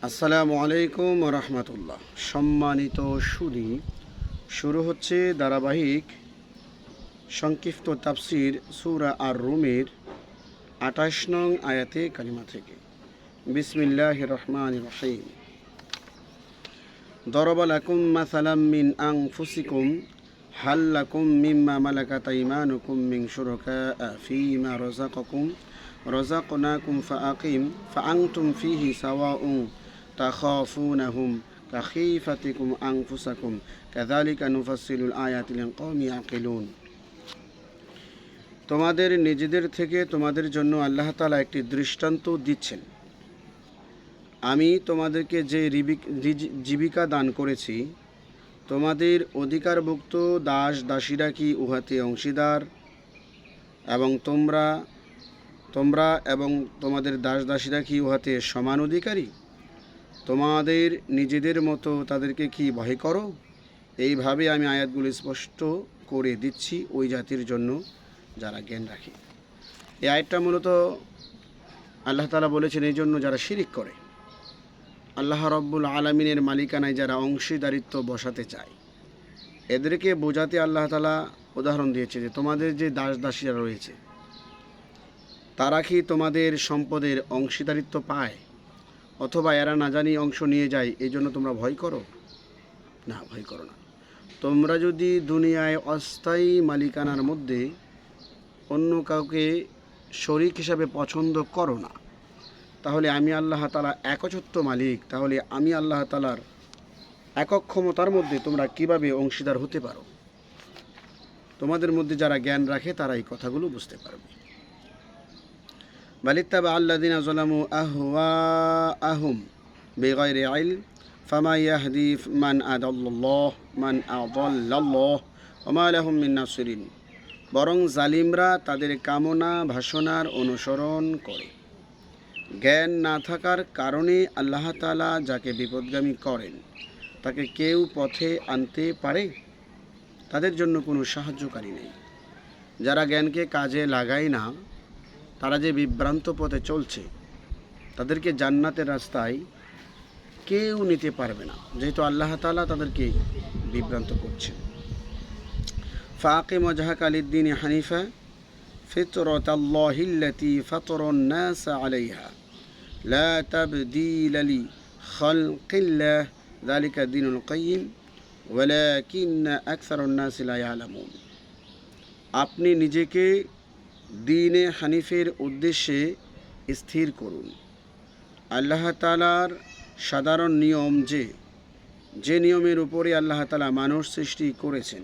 আসসালামু আলাইকুম রহমতুল্লাহ। সম্মানিত সুধী, শুরু হচ্ছে ধারাবাহিক সংক্ষিপ্ত তাফসির সূরা আর রুমের ২৮ নং আয়াতে কালিমা থেকে। বিসমিল্লাহির রহমানির রহিম। দরবা লাকুম মাসালাম মিন আনফুসিকুম হাল লাকুম মিম্মা মালাকাত আইমানুকুম মিন শুরাকা ফীমা রাযাকনাকুম ফাআনতুম ফীহি সাওয়াউন তাখাফুনাহুম কাখীফাতিকুম আনফুসাকুম কাযালিকা নুফাসসিলুল আয়াতি লিকাওমিন ইয়াকিলুন। তোমাদের নিজেদের থেকে তোমাদের জন্য আল্লাহ তাআলা একটি দৃষ্টান্ত দিচ্ছেন। আমি তোমাদেরকে যে জীবিকা দান করেছি, তোমাদের অধিকারভুক্ত দাস দাসীরা কি উহাতে অংশীদার, এবং তোমরা এবং তোমাদের দাস দাসীরা কি উহাতে সমান অধিকারী? তোমাদের নিজেদের মতো তাদেরকে কি ভয় করো? এইভাবে আমি আয়াতগুলি স্পষ্ট করে দিচ্ছি ওই জাতির জন্য যারা জ্ঞান রাখে। এই আয়াতটা মূলত আল্লাহ তাআলা বলেছেন এই জন্য যারা শিরিক করে, আল্লাহ রব্বুল আলামিনের মালিকানায় যারা অংশীদারিত্ব বসাতে চায়, এদেরকে বোঝাতে আল্লাহ তাআলা উদাহরণ দিয়েছে যে তোমাদের যে দাস দাসীরা রয়েছে তারা কি তোমাদের সম্পদের অংশীদারিত্ব পায়, অথবা এরা না জানি অংশ নিয়ে যায়, এই জন্য তোমরা ভয় করো? না, ভয় করো না। তোমরা যদি দুনিয়ায় অস্থায়ী মালিকানার মধ্যে অন্য কাউকে শরীক হিসাবে পছন্দ করো না, তাহলে আমি আল্লাহ তাআলা একচ্ছত্র মালিক, তাহলে আমি আল্লাহ তাআলার একক ক্ষমতার মধ্যে তোমরা কিভাবে অংশীদার হতে পারো? তোমাদের মধ্যে যারা জ্ঞান রাখে তারা এই কথাগুলো বুঝতে পারবে। বালিত্তাবা আল্লাযিনা যালামু আহওয়াআহুম বিগাইরি ইলম ফামা ইয়াহদি মান আদাল্লাল্লাহ ওয়া মা লাহুম মিন নাসিরিন। বরং জালিমরা তাদের কামনা ভাসনার অনুসরণ করে। জ্ঞান না থাকার কারণে আল্লাহ তাআলা যাকে বিপদগামী করেন তাকে কেউ পথে আনতে পারে? তাদের জন্য কোনো সাহায্যকারী নেই। যারা জ্ঞানকে কাজে লাগায় না, তারা যে বিভ্রান্ত পথে চলছে, তাদেরকে জান্নাতের রাস্তায় কেউ নিতে পারবে না, যেহেতু আল্লাহ তাআলা তাদেরকে বিভ্রান্ত করছেন। ফাকিম ওয়াজহাকা লিদ-দীনি হানিফা ফিতরাতাল্লাহিল্লাতী ফাতারান নাস আলাইহা লা তাবদীলা লিখালকিল্লাহ যালিকা দীনুল কাইয়্যিম ওয়ালাকিন্না আকসারান নাসি লা ইয়ালামুন। আপনি নিজেকে দ্বীনে হানিফের উদ্দেশ্যে স্থির করুন। আল্লাহ তাআলার সাধারণ নিয়ম যে নিয়মের উপরে আল্লাহ তাআলা মানুষ সৃষ্টি করেছেন,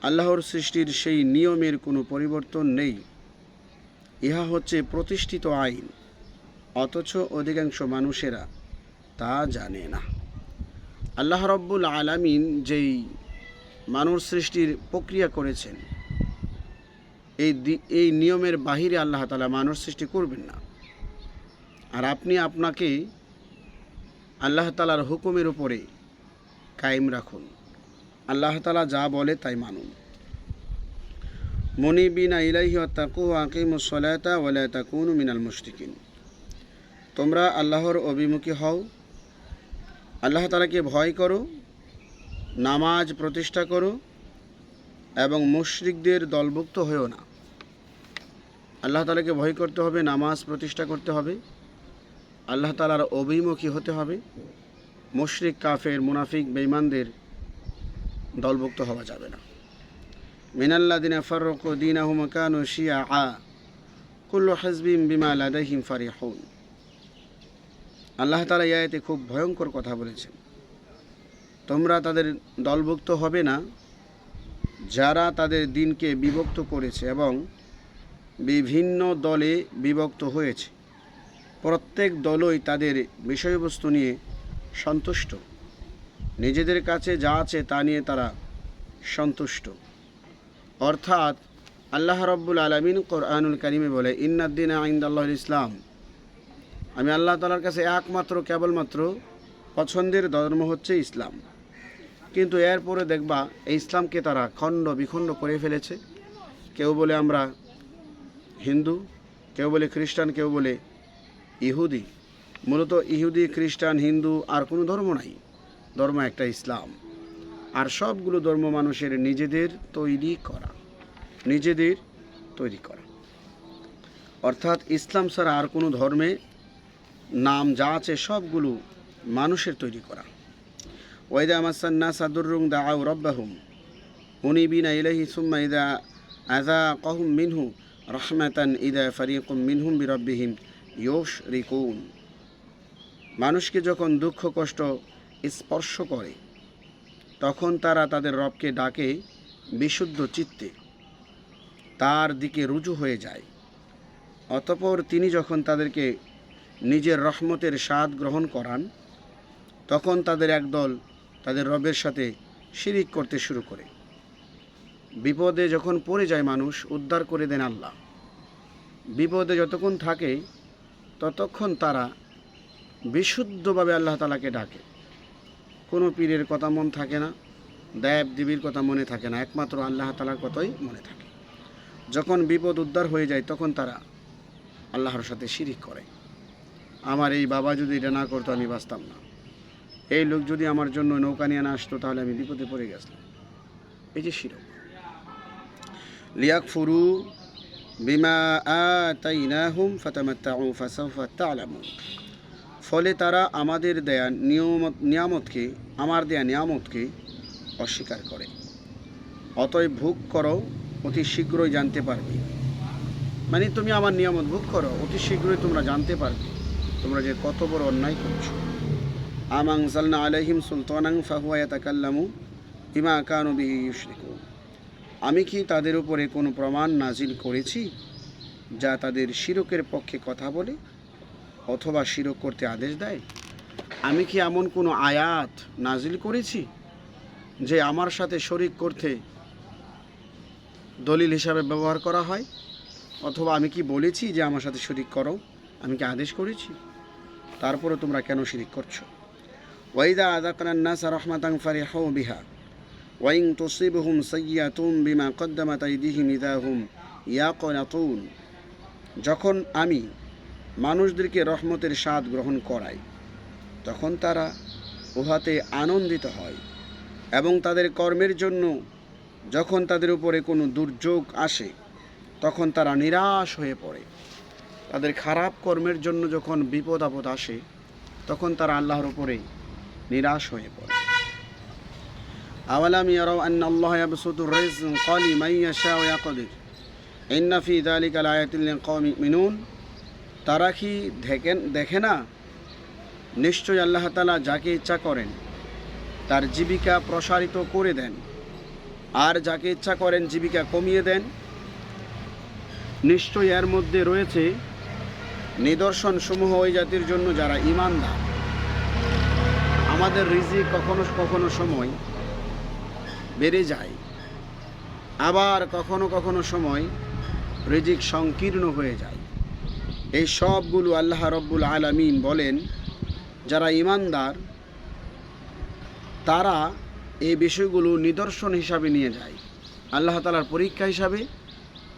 আল্লাহর সৃষ্টির সেই নিয়মের কোনো পরিবর্তন নেই। ইহা হচ্ছে প্রতিষ্ঠিত আইন, অথচ অধিকাংশ মানুষেরা তা জানে না। আল্লাহ রব্বুল আলামিন যেই মানুষ সৃষ্টির প্রক্রিয়া করেছেন, এই নিয়মের বাহিরে আল্লাহ তাআলা মানুষ সৃষ্টি করবেন না। আর আপনি আপনাকে আল্লাহ তাআলার হুকুমের উপরে কায়েম রাখুন। আল্লাহ তাআলা যা বলে তাই মানুন। মুনিবিনা ইলাইহি ওয়াত্তাকু ওয়া আকিমুস সালাতা ওয়া লা তাকুনু মিনাল মুশরিকিন। তোমরা আল্লাহর অভিমুখী হও, আল্লাহ তাআলাকে ভয় করো, নামাজ প্রতিষ্ঠা করো, এবং মুশরিকদের দলভুক্ত হয়েও না। আল্লাহ তাআলাকে ভয় করতে হবে, নামাজ প্রতিষ্ঠা করতে হবে, আল্লাহ তাআলার অভিমুখী হতে হবে। মুশরিক, কাফের, মুনাফিক, বেঈমানদের দলভুক্ত হওয়া যাবে না। মিনাল্লাযিনা ফাররাকু দীনাহুম ওয়া কানু শিয়াআ কুল্লু হিজবিন বিমা লাদাইহিম ফারিহুন। আল্লাহ তাআলা এই আয়াতে খুব ভয়ঙ্কর কথা বলেছেন। তোমরা তাদের দলভুক্ত হবে না যারা তাদের দিনকে বিভক্ত করেছে এবং বিভিন্ন দলে বিভক্ত হয়েছে। প্রত্যেক দলই তাদের বিষয়বস্তু নিয়ে সন্তুষ্ট, নিজেদের কাছে যা আছে তা নিয়ে তারা সন্তুষ্ট। অর্থাৎ আল্লাহ রব্বুল আলামিন কোরআনুল কারীমে বলে, ইন্নাদ-দীনা ইনদাল্লাহিল ইসলাম। আমি আল্লাহ তাআলার কাছে একমাত্র কেবলমাত্র পছন্দের ধর্ম হচ্ছে ইসলাম। কিন্তু এরপরে দেখবা এই ইসলামকে তারা খণ্ড বিখণ্ড করে ফেলেছে। কেউ বলে আমরা হিন্দু, কেউ বলে খ্রিস্টান, কেউ বলে ইহুদি, মূলত ইহুদি, খ্রিস্টান, হিন্দু আর কোনো ধর্ম নাই, ধর্ম একটা ইসলাম। আর সবগুলো ধর্ম মানুষের নিজেদের তৈরি করা। অর্থাৎ ইসলাম ছাড়া আর কোনো ধর্মে নাম যা আছে সবগুলো মানুষের তৈরি করা। ওয়াইদা মাসান্না সাদুরুং দাআউ রাব্বাহুম মুনিবিনা ইলাইহি সুম্মা ইযা আযাকাহুম মিনহু রাহমাতান ইযা ফারিকুম মিনহুম বিরাব্বিহিম ইউশরিকুন। মানুষকে যখন দুঃখ কষ্ট স্পর্শ করে তখন তারা তাদের রবকে ডাকে বিশুদ্ধ চিত্তে, তার দিকে রুজু হয়ে যায়। অতঃপর তিনি যখন তাদেরকে নিজের রহমতের স্বাদ গ্রহণ করান তখন তাদের একদল তাদের রবের সাথে শিরিক করতে শুরু করে। বিপদে যখন পড়ে যায় মানুষ, উদ্ধার করে দেন আল্লাহ। বিপদে যতক্ষণ থাকে ততক্ষণ তারা বিশুদ্ধভাবে আল্লাহ তাআলাকে ডাকে। কোনো পীরের কথা মন থাকে না, দেব দেবীর কথা মনে থাকে না, একমাত্র আল্লাহ তাআলার কথাই মনে থাকে। যখন বিপদ উদ্ধার হয়ে যায় তখন তারা আল্লাহর সাথে শিরিক করে। আমার এই বাবা যদি এটা না করতো আমি বাঁচতাম না, এই লোক যদি আমার জন্য নৌকা নিয়ে না আসতো তাহলে আমি বিপদে পড়ে গেছিলাম। এই যে শিরক। লিয়াকফুরু বিমা আতাইনাহুম ফাতামাত্তাউ ফাসাউফা তা'লামুন। ফলে তারা আমাদের দেয়া নিয়ামতকে অস্বীকার করে। অতএব ভোগ করো, অতি শীঘ্রই জানতে পারবে। মানে তুমি আমার নিয়ামত ভোগ করো, অতি শীঘ্রই তোমরা জানতে পারবে তোমরা যে কত বড় অন্যায় করছো। আম আনজালনা আলাইহিম সুলতানান ফাহুয়া ইয়াতাকাল্লামু বিমা কানু বিহি ইউশরিকুন। আমি কি তাদের উপরে কোনো প্রমাণ নাজিল করেছি যা তাদের শিরকের পক্ষে কথা বলে অথবা শিরক করতে আদেশ দেয়? আমি কি এমন কোনো আয়াত নাজিল করেছি যে আমার সাথে শরিক করতে দলিল হিসাবে ব্যবহার করা হয়? অথবা আমি কি বলেছি যে আমার সাথে শরিক করো? আমি কি আদেশ করেছি? তারপরে তোমরা কেন শিরিক করছো? ওয়াইদা আযাকনান নাসা রাহমাতান ফারিহু বিহা ওয়া ইন তুসিবহুম সাইয়্যাতুন বিমা কদ্দামাত আইদিহিম ইযা হুম ইয়াকনাতুন। যখন আমি মানুষদেরকে রহমতের স্বাদ গ্রহণ করাই তখন তারা উহাতে আনন্দিত হয়, এবং তাদের কর্মের জন্য যখন তাদের উপরে কোনো দুর্যোগ আসে তখন তারা নিরাশ হয়ে পড়ে। তাদের খারাপ কর্মের জন্য যখন বিপদ আপদ আসে তখন তারা আল্লাহর উপরে নিরাশ হয়ে পড়ে। আওয়ালাম ইয়ারাউ আন্না আল্লাহ ইয়াবসুতুর রিজকা লিমান ইয়াশা ওয়া ইয়াকদির ইন্না ফি যালিকা লাআয়াতিন লিকাওমিন ইউমিনুন। তারা কি দেখে না, নিশ্চয়ই আল্লাহ তাআলা যাকে ইচ্ছা করেন তার জীবিকা প্রসারিত করে দেন, আর যাকে ইচ্ছা করেন জীবিকা কমিয়ে দেন। নিশ্চয়ই এর মধ্যে রয়েছে নিদর্শন সমূহ ওই জাতির জন্য যারা ঈমানদার। আমাদের রিজিক কখনো কখনো সময় বেড়ে যায়, আবার কখনো কখনো সময় রিজিক সংকীর্ণ হয়ে যায়। এই সবগুলো আল্লাহ রব্বুল আলামিন বলেন যারা ঈমানদার তারা এই বিষয়গুলো নিদর্শন হিসাবে নিয়ে যায়, আল্লাহ তাআলার পরীক্ষা হিসাবে।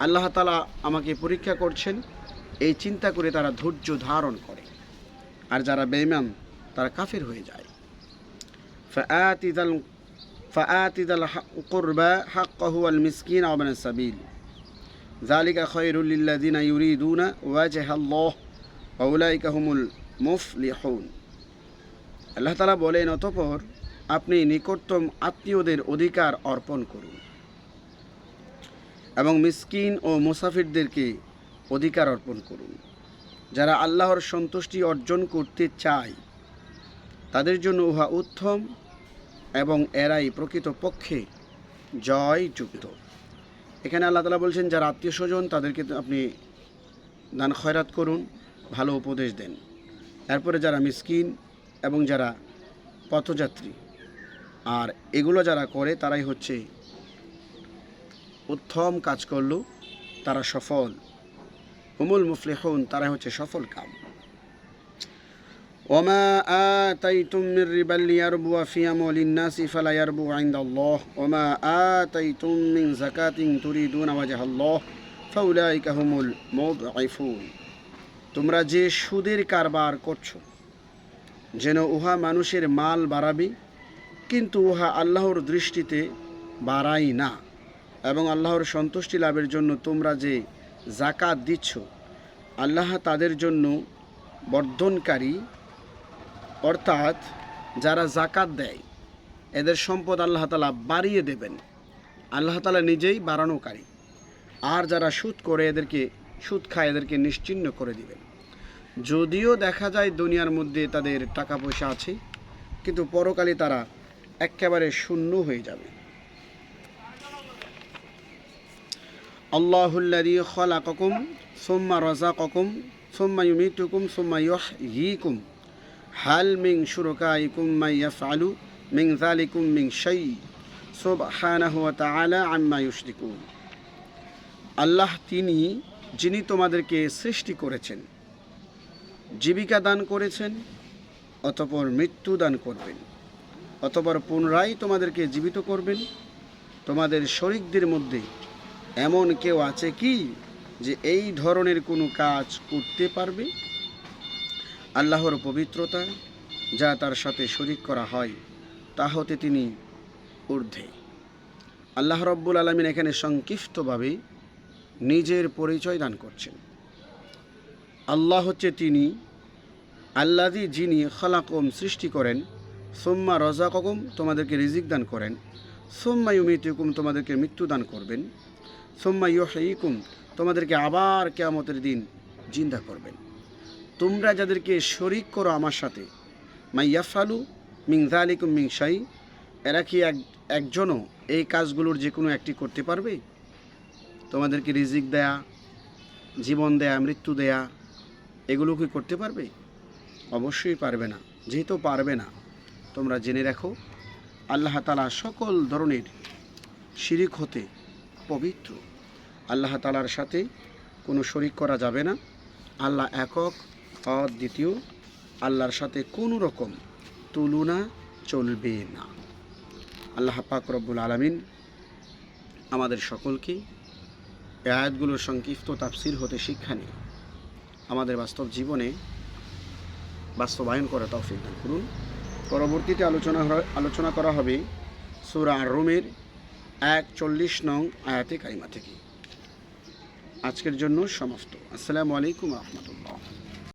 আল্লাহ তাআলা আমাকে পরীক্ষা করছেন এই চিন্তা করে তারা ধৈর্য ধারণ করে। আর যারা বেঈমান তারা কাফির হয়ে যায়। ফাআতি যাল কুরবা হাক্কাহু ওয়াল মিসকিন ওয়া ইবনাস সাবিল যালিকা খায়রুল লিল্লাযিনা ইউরিদুনা ওয়াজহাল্লাহ ওয়া উলাইকা হুমুল মুফলিহুন। আল্লাহ তাআলা বলেন, অতঃপর আপনি নিকটতম আত্মীয়দের অধিকার অর্পণ করুন এবং মিসকিন ও মুসাফিরদেরকে অধিকার অর্পণ করুন। যারা আল্লাহর সন্তুষ্টি অর্জন করতে চায় তাদের জন্য উহা উত্তম এবং এরাই প্রকৃতপক্ষে জয়যুক্ত। এখানে আল্লাহ তাআলা বলছেন যারা আত্মীয় স্বজন তাদেরকে আপনি দান খয়রাত করুন, ভালো উপদেশ দেন। এরপরে যারা মিসকিন এবং যারা পথযাত্রী, আর এগুলো যারা করে তারাই হচ্ছে উত্তম কাজ করলো, তারা সফল। হুমুল মুফলিহুন, তারাই হচ্ছে সফল কাম। ওমা আতাইতুম মির রিবা লিয়ারবু ফি আমওয়ালিন নাসি ফালা ইয়ারবু ইনদাল্লাহ ওমা আতাইতুম মিন যাকাতিন তুরিদুনা ওয়াজহাল্লাহ ফাউলাইকা হুমুল মুদঈফুন। তোমরা যে সুদের কারবার করছো যেন উহা মানুষের মাল বাড়াবে, কিন্তু উহা আল্লাহর দৃষ্টিতে বাড়াই না। এবং আল্লাহর সন্তুষ্টি লাভের জন্য তোমরা যে জাকাত দিচ্ছ, আল্লাহ তাদের জন্য বর্ধনকারী, অর্থাৎ যারা জাকাত দেয় এদের সম্পদ আল্লাহ তাআলা বাড়িয়ে দেবেন। আল্লাহ তাআলা নিজেই বাড়ানোকারী। আর যারা সুদ করে, এদেরকে সুদ খায়, এদেরকে নিশ্চিহ্ন করে দিবেন। যদিও দেখা যায় দুনিয়ার মধ্যে তাদের টাকা পয়সা আছে, কিন্তু পরকালে তারা একেবারে শূন্য হয়ে যাবে। আল্লাহুল্লাযী খালাকাকুম সুম্মা রাযাকাকুম সুম্মা ইউমীতুকুম সুম্মা ইউহয়ীকুম হাল মিন শুরাকাইকুম মান ইয়াফআলু মিন যালিকুম মিন শাই সুবহানাহু ওয়া তাআলা আম্মা ইউশরিকুন। আল্লাহ তিনি যিনি তোমাদেরকে সৃষ্টি করেছেন, জীবিকা দান করেছেন, অতঃপর মৃত্যু দান করবেন, অতঃপর পুনরায় তোমাদেরকে জীবিত করবেন। তোমাদের শরীকদের মধ্যে এমন কেউ আছে কি যে এই ধরনের কোনো কাজ করতে পারবে? আল্লাহর পবিত্রতা, যা তার সাথে শরীক করা হয় তা হতে তিনি ঊর্ধ্বে। আল্লাহ রব্বুল আলামিন এখানে সংক্ষিপ্তভাবে নিজের পরিচয় দান করছেন। আল্লাহ হচ্ছে তিনি আল্লাযী, যিনি খালাকুম সৃষ্টি করেন, সুম্মা রাযাকাকুম তোমাদেরকে রিজিক দান করেন, সুম্মা ইউমীতুকুম তোমাদেরকে মৃত্যু দান করবেন, সুম্মা ইউহয়ীকুম তোমাদেরকে আবার কিয়ামতের দিন জিন্দা করবেন। তোমরা যাদেরকে শরীক করো আমার সাথে, মা ইয়াফআলু মিন যালিকুম মিন শাই, এরা কি একজনও এই কাজগুলোর যে কোনো একটি করতে পারবে? তোমাদেরকে রিজিক দেয়া, জীবন দেয়া, মৃত্যু দেয়া, এগুলো কি করতে পারবে? অবশ্যই পারবে না। যেহেতু পারবে না, তোমরা জেনে রাখো আল্লাহ তাআলা সকল ধরনের শিরিক হতে পবিত্র। আল্লাহ তাআলার সাথে কোনো শরিক করা যাবে না। আল্লাহ একক, অদ্বিতীয়। আল্লাহর সাথে কোনো রকম তুলনা চলবে না। আল্লাহ পাক রব্বুল আলামিন আমাদের সকলকে এই আয়াতগুলোর সংক্ষিপ্ত তাফসীর হতে শিক্ষা নিয়ে আমাদের বাস্তব জীবনে বাস্তবায়ন করা তৌফিক দান করুন। পরবর্তীতে আলোচনা করা হবে সূরা আর-রুমের 41 নং আয়াতে কারিমা থেকে। আজকের জন্য সমাপ্ত। আসসালামু আলাইকুম ওয়া রাহমাতুল্লাহ।